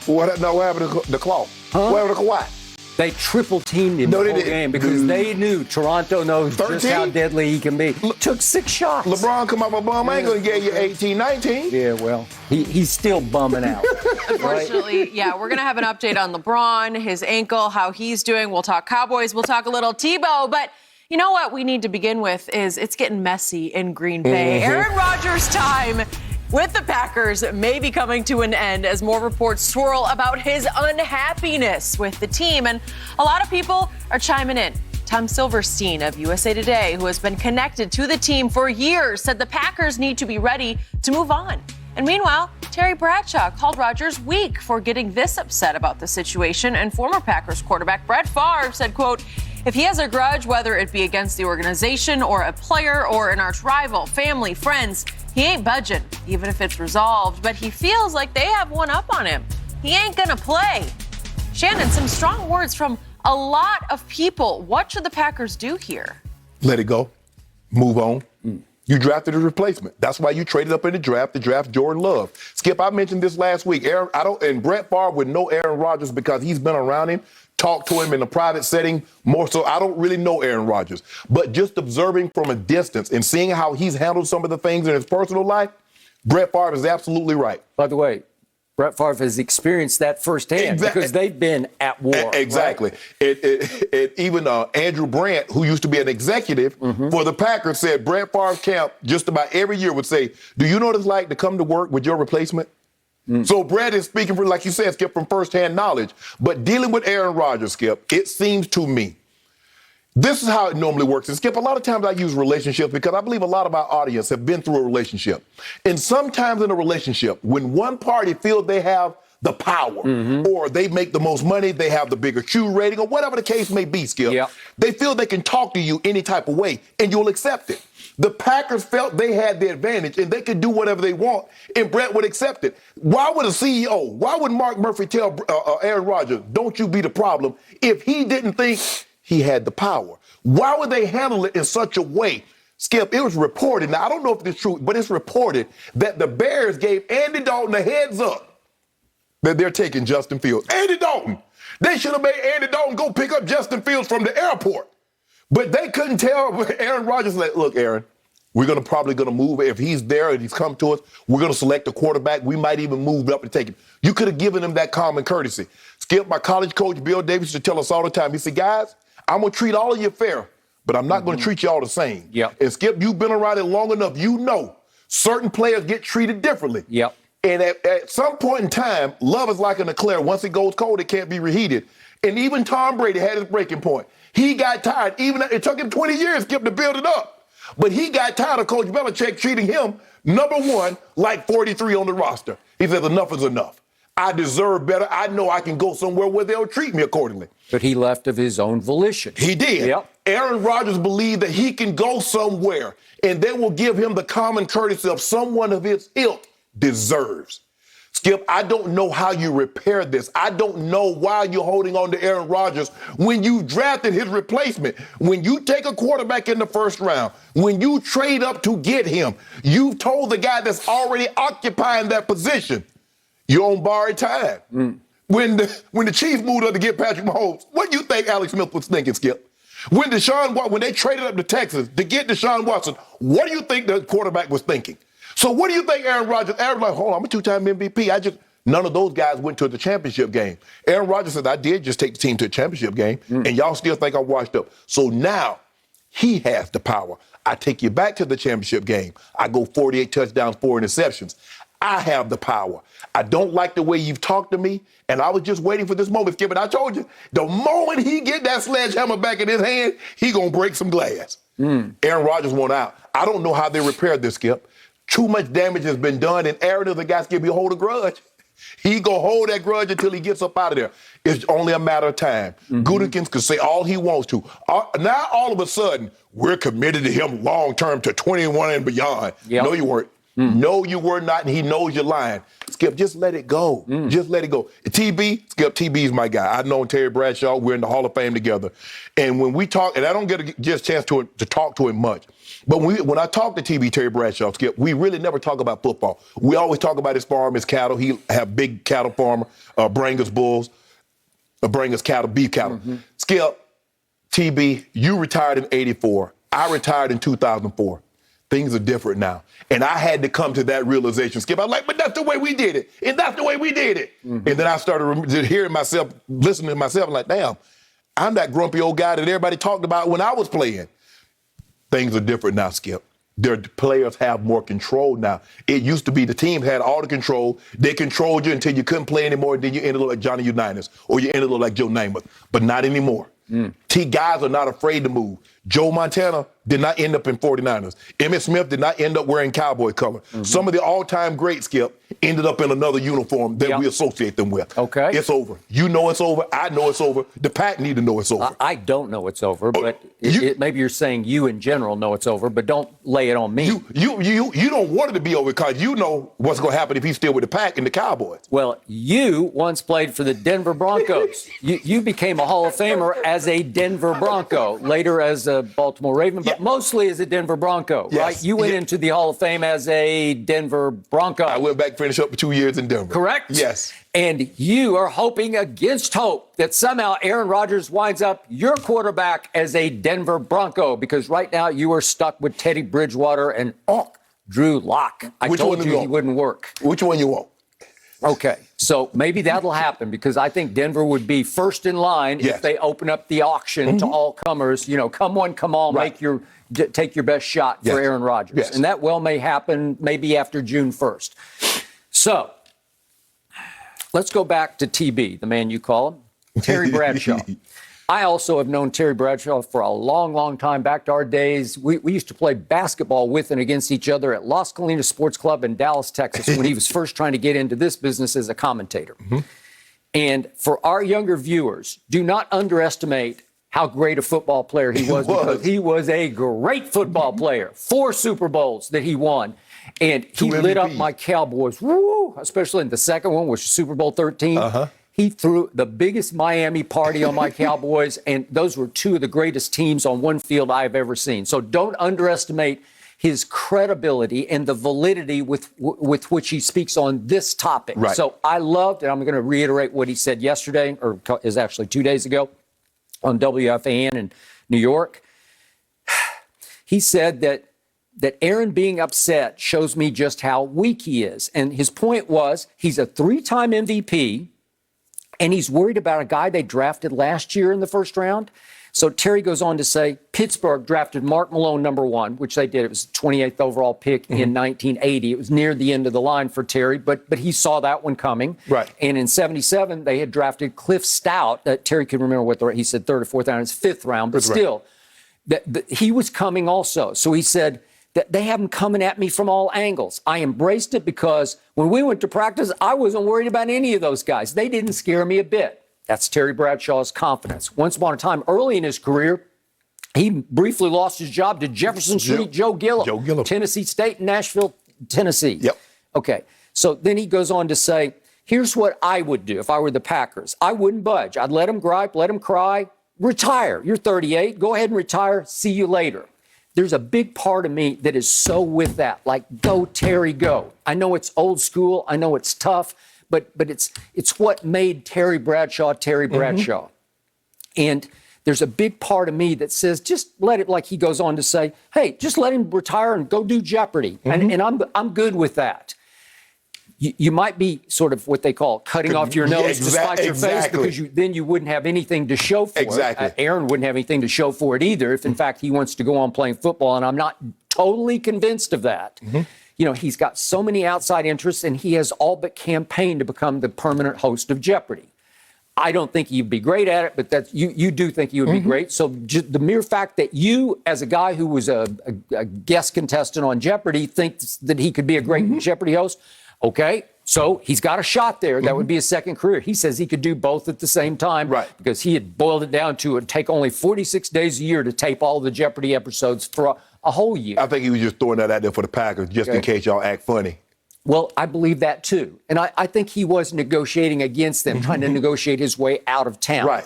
What happened to the cloth? Huh? What happened to Kawhi? They triple teamed him the whole game because they knew Toronto knows 13? Just how deadly he can be. Took 6 shots. LeBron come up a bum. I ain't going to get you 18, 19. Yeah, well, he's still bumming out. Unfortunately, yeah, we're going to have an update on LeBron, his ankle, how he's doing. We'll talk Cowboys. We'll talk a little Tebow. But you know what we need to begin with is it's getting messy in Green Bay. Aaron Rodgers' time with the Packers may be coming to an end as more reports swirl about his unhappiness with the team. And a lot of people are chiming in. Tom Silverstein of USA Today, who has been connected to the team for years, said the Packers need to be ready to move on. And meanwhile, Terry Bradshaw called Rodgers weak for getting this upset about the situation. And former Packers quarterback Brett Favre said, quote, if he has a grudge, whether it be against the organization or a player or an arch rival, family, friends, he ain't budging, even if it's resolved. But he feels like they have one up on him. He ain't gonna play. Shannon, some strong words from a lot of people. What should the Packers do here? Let it go. Move on. You drafted a replacement. That's why you traded up in the draft to draft Jordan Love. Skip, I mentioned this last week. And Brett Favre would know Aaron Rodgers because he's been around him, talked to him in a private setting more so. I don't really know Aaron Rodgers. But just observing from a distance and seeing how he's handled some of the things in his personal life, Brett Favre is absolutely right. By the way, Brett Favre has experienced that firsthand because they've been at war. Exactly. Right? Even Andrew Brandt, who used to be an executive for the Packers, said Brett Favre's camp just about every year would say, do you know what it's like to come to work with your replacement? So Brett is speaking, for, like you said, Skip, from firsthand knowledge. But dealing with Aaron Rodgers, Skip, it seems to me, this is how it normally works. And Skip, a lot of times I use relationships because I believe a lot of our audience have been through a relationship. And sometimes in a relationship, when one party feels they have the power or they make the most money, they have the bigger Q rating or whatever the case may be, Skip, they feel they can talk to you any type of way and you'll accept it. The Packers felt they had the advantage and they could do whatever they want, and Brett would accept it. Why would a CEO, why would Mark Murphy tell Aaron Rodgers, don't you be the problem, if he didn't think he had the power? Why would they handle it in such a way? Skip, it was reported, now I don't know if it's true, but it's reported that the Bears gave Andy Dalton a heads up that they're taking Justin Fields. Andy Dalton! They should have made Andy Dalton go pick up Justin Fields from the airport. But they couldn't tell Aaron Rodgers, like, look, Aaron, we're probably going to move. If he's there and he's come to us, we're going to select a quarterback. We might even move up and take him. You could have given him that common courtesy. Skip, my college coach, Bill Davis, used to tell us all the time. He said, guys, I'm going to treat all of you fair, but I'm not going to treat you all the same. And Skip, you've been around it long enough. You know certain players get treated differently. And at some point in time, love is like an eclair. Once it goes cold, it can't be reheated. And even Tom Brady had his breaking point. He got tired. Even it took him 20 years, Skip, to build it up. But he got tired of Coach Belichick treating him, number one, like 43 on the roster. He said, enough is enough. I deserve better. I know I can go somewhere where they'll treat me accordingly. But he left of his own volition. He did. Aaron Rodgers believed that he can go somewhere, and they will give him the common courtesy of someone of his ilk deserves. Skip, I don't know how you repair this. I don't know why you're holding on to Aaron Rodgers when you drafted his replacement. When you take a quarterback in the first round, when you trade up to get him, you've told the guy that's already occupying that position, you're on borrowed time. When the Chiefs moved up to get Patrick Mahomes, what do you think Alex Smith was thinking, Skip? When they traded up to Texas to get Deshaun Watson, what do you think the quarterback was thinking? So what do you think Aaron Rodgers, like, hold on, I'm a two-time MVP. None of those guys went to the championship game. Aaron Rodgers said, I did just take the team to a championship game, and y'all still think I'm washed up. So now he has the power. I take you back to the championship game. I go 48 touchdowns, 4 interceptions. I have the power. I don't like the way you've talked to me, and I was just waiting for this moment, Skip, and I told you, the moment he get that sledgehammer back in his hand, he gonna break some glass. Aaron Rodgers went out. I don't know how they repaired this, Skip. Too much damage has been done, and Aaron is the guy, Skip, you hold a grudge. He gonna hold that grudge until he gets up out of there. It's only a matter of time. Gutekunst can say all he wants to. Now, all of a sudden, we're committed to him long-term to 21 and beyond. No, you weren't. No, you were not, and he knows you're lying. Skip, just let it go. Just let it go. TB, Skip, TB's my guy. I've known Terry Bradshaw. We're in the Hall of Fame together. And when we talk, and I don't get a chance to talk to him much, but when I talk to TB, Terry Bradshaw, Skip, we really never talk about football. We always talk about his farm, his cattle. He have big cattle farmer, bring us bulls, bring us cattle, beef cattle. Skip, TB, you retired in 84. I retired in 2004. Things are different now. And I had to come to that realization, Skip. I was like, but that's the way we did it. And that's the way we did it. And then I started hearing myself, listening to myself, and like, damn, I'm that grumpy old guy that everybody talked about when I was playing. Things are different now, Skip. Their players have more control now. It used to be the team had all the control. They controlled you until you couldn't play anymore, and then you ended up like Johnny Unitas, or you ended up like Joe Namath. But not anymore. Guys are not afraid to move. Joe Montana did not end up in 49ers. Emmitt Smith did not end up wearing Cowboy color. Some of the all-time greats, Skip, ended up in another uniform that we associate them with. Okay. It's over. You know it's over. I know it's over. The Pack need to know it's over. I don't know it's over, but maybe you're saying you in general know it's over, but don't lay it on me. You don't want it to be over because you know what's going to happen if he's still with the Pack and the Cowboys. Well, you once played for the Denver Broncos. You became a Hall of Famer as a Denver Bronco, later as a Baltimore Raven, but mostly as a Denver Bronco, right? You went into the Hall of Fame as a Denver Bronco. I went back, finished up for 2 years in Denver. Correct? Yes. And you are hoping against hope that somehow Aaron Rodgers winds up your quarterback as a Denver Bronco, because right now you are stuck with Teddy Bridgewater and Drew Lock. I told you he wouldn't work. Which one you want? Okay, so maybe that'll happen, because I think Denver would be first in line if they open up the auction to all comers. You know, come one, come all, take your best shot for Aaron Rodgers. And that well may happen maybe after June 1st. So let's go back to TB, the man you call him, Terry Bradshaw. I also have known Terry Bradshaw for a long, long time, back to our days. We used to play basketball with and against each other at Las Colinas Sports Club in Dallas, Texas, when he was first trying to get into this business as a commentator. And for our younger viewers, do not underestimate how great a football player he was, because he was a great football player. 4 Super Bowls that he won. And he lit up my Cowboys, especially in the second one, which was Super Bowl 13. He threw the biggest Miami party on my Cowboys, and those were 2 of the greatest teams on one field I've ever seen. So don't underestimate his credibility and the validity with which he speaks on this topic. So I loved, and I'm going to reiterate what he said yesterday, or is actually 2 days ago, on WFAN in New York. He said that Aaron being upset shows me just how weak he is. And his point was, he's a 3-time MVP, and he's worried about a guy they drafted last year in the first round. So Terry goes on to say, Pittsburgh drafted Mark Malone #1, which they did. It was the 28th overall pick in 1980. It was near the end of the line for Terry, but he saw that one coming. And in 77, they had drafted Cliff Stout. Terry can remember what he said, 3rd or 4th round. It's 5th round, but still, he was coming also. So he said, that they have him coming at me from all angles. I embraced it because when we went to practice, I wasn't worried about any of those guys. They didn't scare me a bit. That's Terry Bradshaw's confidence. Once upon a time, early in his career, he briefly lost his job to Jefferson Street Joe Gillum. Tennessee State, Nashville, Tennessee. Okay, so then he goes on to say, here's what I would do if I were the Packers. I wouldn't budge. I'd let him gripe, let him cry, retire. You're 38. Go ahead and retire. See you later. There's a big part of me that is so with that, like, go, Terry, go. I know it's old school. I know it's tough, but it's what made Terry Bradshaw, Terry Bradshaw. And there's a big part of me that says, just let it, like he goes on to say, hey, just let him retire and go do Jeopardy. And I'm good with that. You might be sort of what they call cutting off your nose to spite your face, because then you wouldn't have anything to show for it. Aaron wouldn't have anything to show for it either, if in fact he wants to go on playing football, and I'm not totally convinced of that. You know, he's got so many outside interests, and he has all but campaigned to become the permanent host of Jeopardy. I don't think he'd be great at it, but you do think he would be great. So just the mere fact that you, as a guy who was a guest contestant on Jeopardy, thinks that he could be a great Jeopardy host, okay, so he's got a shot there. That would be his second career. He says he could do both at the same time, because he had boiled it down to it take only 46 days a year to tape all the Jeopardy episodes for a whole year. I think he was just throwing that out there for the Packers, just in case y'all act funny. Well, I believe that too. And I think he was negotiating against them, trying to negotiate his way out of town. Right.